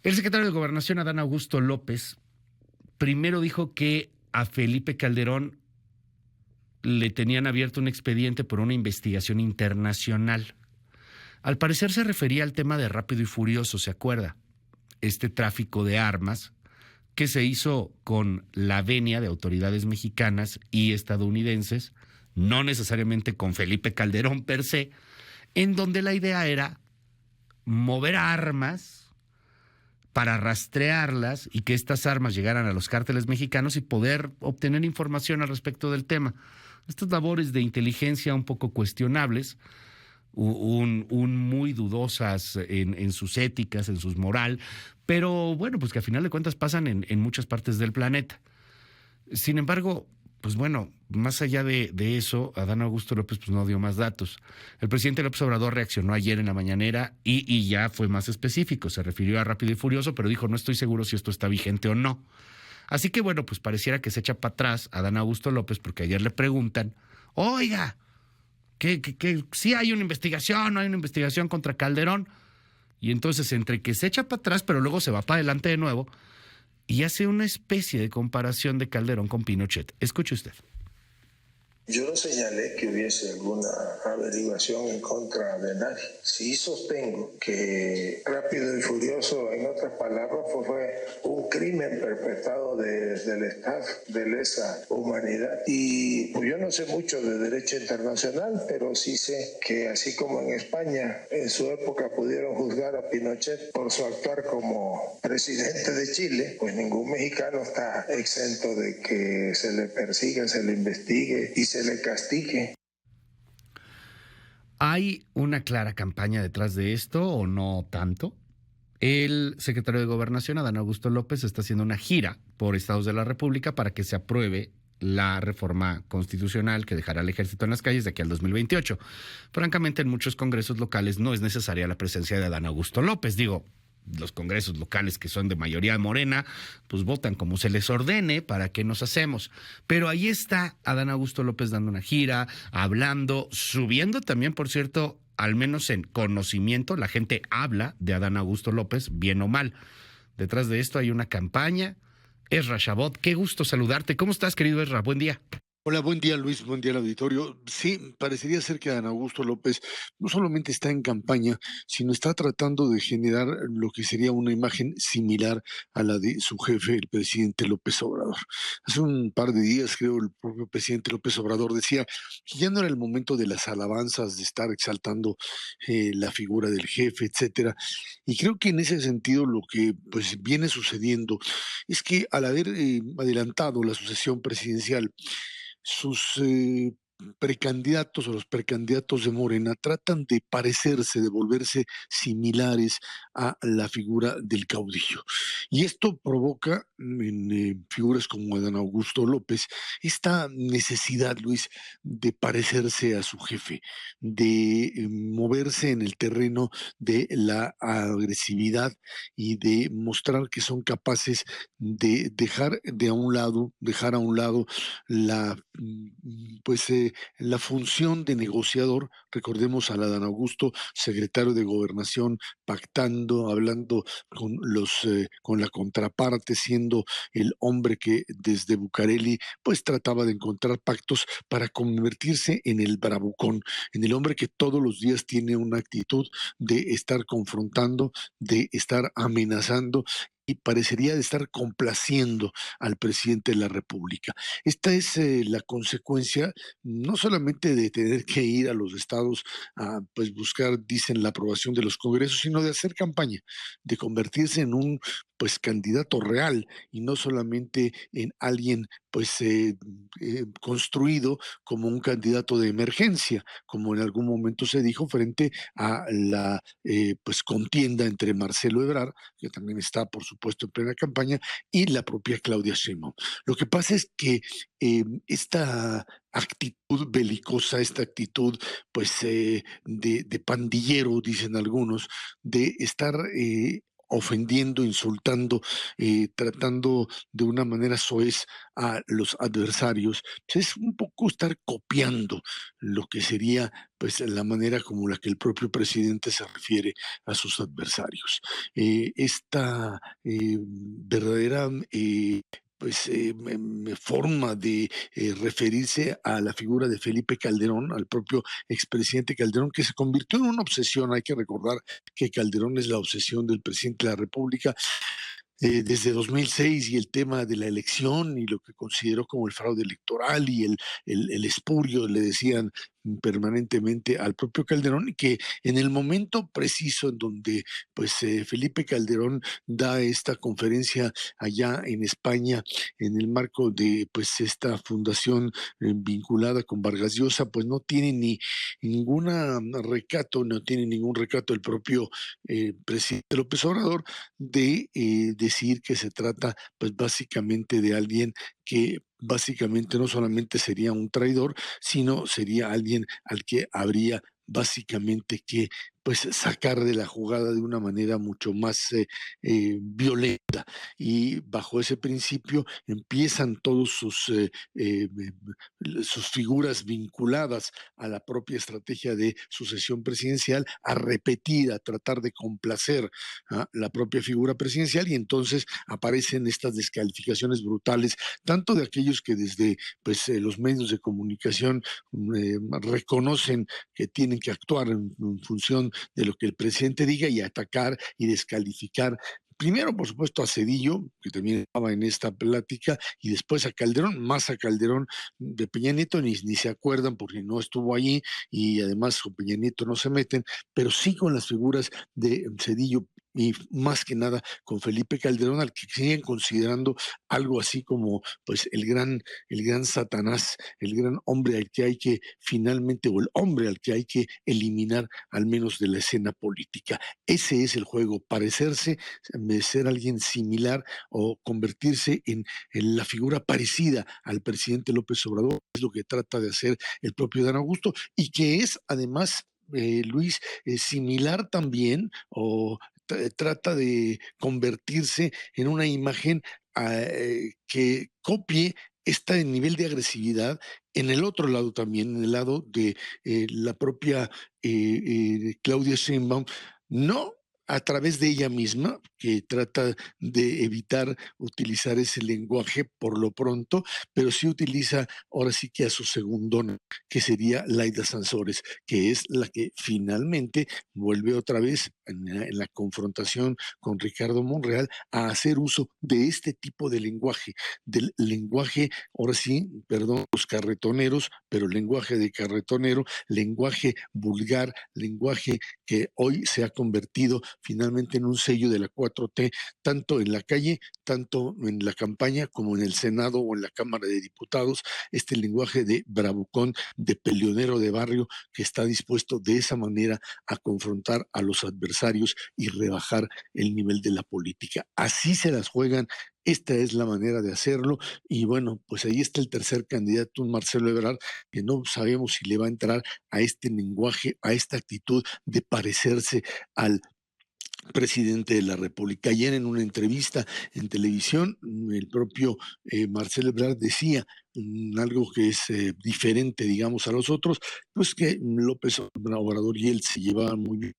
El secretario de Gobernación, Adán Augusto López, primero dijo que a Felipe Calderón le tenían abierto un expediente por una investigación internacional. Al parecer se refería al tema de Rápido y Furioso, ¿se acuerda? Este tráfico de armas que se hizo con la venia de autoridades mexicanas y estadounidenses, no necesariamente con Felipe Calderón per se, en donde la idea era mover armas para rastrearlas y que estas armas llegaran a los cárteles mexicanos y poder obtener información al respecto del tema. Estas labores de inteligencia un poco cuestionables, muy dudosas en sus éticas, en su moral, pero bueno, pues que a final de cuentas pasan en muchas partes del planeta. Sin embargo, pues bueno, más allá de eso, Adán Augusto López pues no dio más datos. El presidente López Obrador reaccionó ayer en la mañanera y ya fue más específico. Se refirió a Rápido y Furioso, pero dijo, no estoy seguro si esto está vigente o no. Así que bueno, pues pareciera que se echa para atrás Adán Augusto López porque ayer le preguntan, oiga, que sí hay una investigación, no hay una investigación contra Calderón. Y entonces entre que se echa para atrás, pero luego se va para adelante de nuevo, y hace una especie de comparación de Calderón con Pinochet. Escuche usted. Yo no señalé que hubiese alguna averiguación en contra de nadie. Sí sostengo que Rápido y Furioso, en otras palabras, fue un crimen perpetrado desde el staff de lesa humanidad. Y pues yo no sé mucho de derecho internacional, pero sí sé que así como en España en su época pudieron juzgar a Pinochet por su actuar como presidente de Chile, pues ningún mexicano está exento de que se le persiga, se le investigue y se le castigue. ¿Hay una clara campaña detrás de esto o no tanto? El secretario de Gobernación, Adán Augusto López, está haciendo una gira por estados de la República para que se apruebe la reforma constitucional que dejará al ejército en las calles de aquí al 2028. Francamente, en muchos congresos locales no es necesaria la presencia de Adán Augusto López. Digo, los congresos locales que son de mayoría morena, pues votan como se les ordene, ¿para qué nos hacemos? Pero ahí está Adán Augusto López dando una gira, hablando, subiendo también, por cierto, al menos en conocimiento, la gente habla de Adán Augusto López, bien o mal. Detrás de esto hay una campaña. Ezra Shabot, qué gusto saludarte. ¿Cómo estás, querido Ezra? Buen día. Hola, buen día Luis, buen día al auditorio. Sí, parecería ser que Adán Augusto López no solamente está en campaña, sino está tratando de generar lo que sería una imagen similar a la de su jefe, el presidente López Obrador. Hace un par de días, creo, el propio presidente López Obrador decía que ya no era el momento de las alabanzas, de estar exaltando la figura del jefe, etcétera. Y creo que en ese sentido lo que pues viene sucediendo es que al haber adelantado la sucesión presidencial, sus precandidatos o los precandidatos de Morena tratan de parecerse, de volverse similares a la figura del caudillo. Y esto provoca en figuras como Adán Augusto López esta necesidad, Luis, de parecerse a su jefe, de moverse en el terreno de la agresividad y de mostrar que son capaces de dejar a un lado la la función de negociador. Recordemos a Adán Augusto, secretario de Gobernación, pactando, hablando con la contraparte, siendo el hombre que desde Bucareli pues trataba de encontrar pactos para convertirse en el bravucón, en el hombre que todos los días tiene una actitud de estar confrontando, de estar amenazando y parecería de estar complaciendo al presidente de la República. Esta es la consecuencia no solamente de tener que ir a los estados a pues buscar, dicen, la aprobación de los congresos, sino de hacer campaña, de convertirse en un pues candidato real y no solamente en alguien construido como un candidato de emergencia, como en algún momento se dijo frente a la pues contienda entre Marcelo Ebrard, que también está por supuesto en plena campaña, y la propia Claudia Sheinbaum. Lo que pasa es que esta actitud belicosa, esta actitud de pandillero, dicen algunos, de estar ofendiendo, insultando, tratando de una manera soez a los adversarios, pues es un poco estar copiando lo que sería pues la manera como la que el propio presidente se refiere a sus adversarios. Esta verdadera forma de referirse a la figura de Felipe Calderón, al propio expresidente Calderón, que se convirtió en una obsesión. Hay que recordar que Calderón es la obsesión del presidente de la República desde 2006, y el tema de la elección y lo que consideró como el fraude electoral y el espurio, le decían permanentemente al propio Calderón, y que en el momento preciso en donde pues Felipe Calderón da esta conferencia allá en España en el marco de pues esta fundación vinculada con Vargas Llosa, pues no tiene ni ninguna recato, no tiene ningún recato el propio presidente López Obrador de decir que se trata pues básicamente de alguien que básicamente no solamente sería un traidor, sino sería alguien al que habría básicamente que pues sacar de la jugada de una manera mucho más violenta. Y bajo ese principio empiezan todos sus figuras vinculadas a la propia estrategia de sucesión presidencial a repetir, a tratar de complacer a la propia figura presidencial, y entonces aparecen estas descalificaciones brutales, tanto de aquellos que desde pues, los medios de comunicación reconocen que tienen que actuar en función de lo que el presidente diga y atacar y descalificar. Primero, por supuesto, a Cedillo, que también estaba en esta plática, y después a Calderón, más a Calderón. De Peña Nieto ni se acuerdan porque no estuvo allí, y además con Peña Nieto no se meten, pero sí con las figuras de Cedillo y más que nada con Felipe Calderón, al que siguen considerando algo así como pues el gran Satanás, el gran hombre al que hay que finalmente, o el hombre al que hay que eliminar al menos de la escena política. Ese es el juego, parecerse, ser alguien similar o convertirse en la figura parecida al presidente López Obrador, es lo que trata de hacer el propio Dan Augusto, y que es además Luis, similar también, o trata de convertirse en una imagen que copie este nivel de agresividad en el otro lado también, en el lado de la propia Claudia Sheinbaum, no a través de ella misma, que trata de evitar utilizar ese lenguaje por lo pronto, pero sí utiliza ahora sí que a su segundona, que sería Laida Sansores, que es la que finalmente vuelve otra vez en la confrontación con Ricardo Monreal a hacer uso de este tipo de lenguaje, del lenguaje, ahora sí, perdón, los carretoneros, pero lenguaje de carretonero, lenguaje vulgar, lenguaje que hoy se ha convertido finalmente en un sello de la 4T, tanto en la calle, tanto en la campaña como en el Senado o en la Cámara de Diputados, este lenguaje de bravucón, de peleonero de barrio, que está dispuesto de esa manera a confrontar a los adversarios y rebajar el nivel de la política. Así se las juegan. Esta es la manera de hacerlo, y bueno, pues ahí está el tercer candidato, un Marcelo Ebrard, que no sabemos si le va a entrar a este lenguaje, a esta actitud de parecerse al presidente de la República. Ayer en una entrevista en televisión, el propio Marcelo Ebrard decía algo que es diferente, digamos, a los otros, pues que López Obrador y él se llevaban muy bien,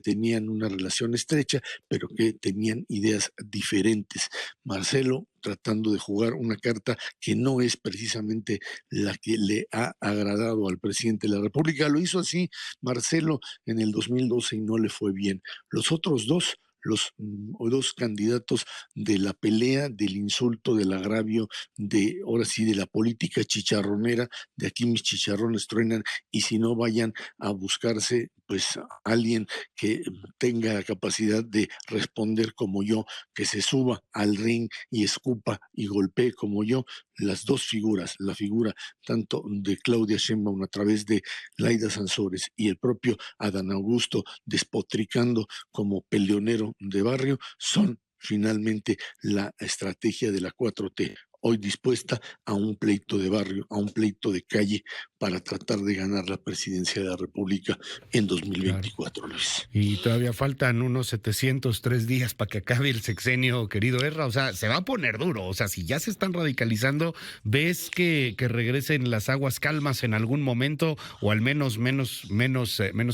tenían una relación estrecha, pero que tenían ideas diferentes. Marcelo tratando de jugar una carta que no es precisamente la que le ha agradado al presidente de la República. Lo hizo así Marcelo en el 2012 y no le fue bien. Los otros dos, los dos candidatos de la pelea, del insulto, del agravio, de ahora sí, de la política chicharronera, de aquí mis chicharrones truenan, y si no vayan a buscarse pues a alguien que tenga la capacidad de responder como yo, que se suba al ring y escupa y golpee como yo. Las dos figuras, la figura tanto de Claudia Sheinbaum a través de Laida Sansores y el propio Adán Augusto despotricando como peleonero de barrio, son finalmente la estrategia de la 4T. hoy dispuesta a un pleito de barrio, a un pleito de calle para tratar de ganar la presidencia de la República en Claro. 2024, Luis. Y todavía faltan unos 703 días para que acabe el sexenio, querido Erra. O sea, se va a poner duro. O sea, si ya se están radicalizando, ¿ves que regresen las aguas calmas en algún momento o al menos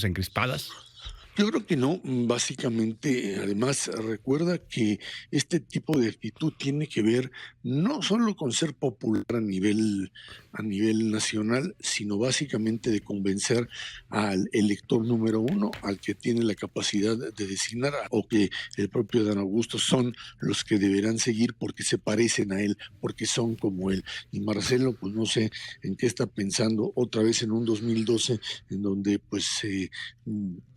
encrispadas? Yo creo que no, básicamente, además, recuerda que este tipo de actitud tiene que ver no solo con ser popular a nivel nacional, sino básicamente de convencer al elector número uno, al que tiene la capacidad de designar, o que el propio Dan Augusto son los que deberán seguir porque se parecen a él, porque son como él. Y Marcelo, pues no sé en qué está pensando otra vez en un 2012, en donde pues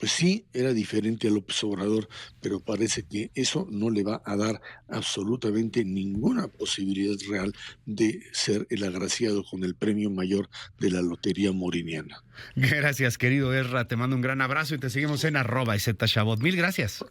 sí, era diferente a López Obrador, pero parece que eso no le va a dar absolutamente ninguna posibilidad real de ser el agraciado con el premio mayor de la Lotería Moriniana. Gracias, querido Erra. Te mando un gran abrazo y te seguimos en @EZChabot. Mil gracias.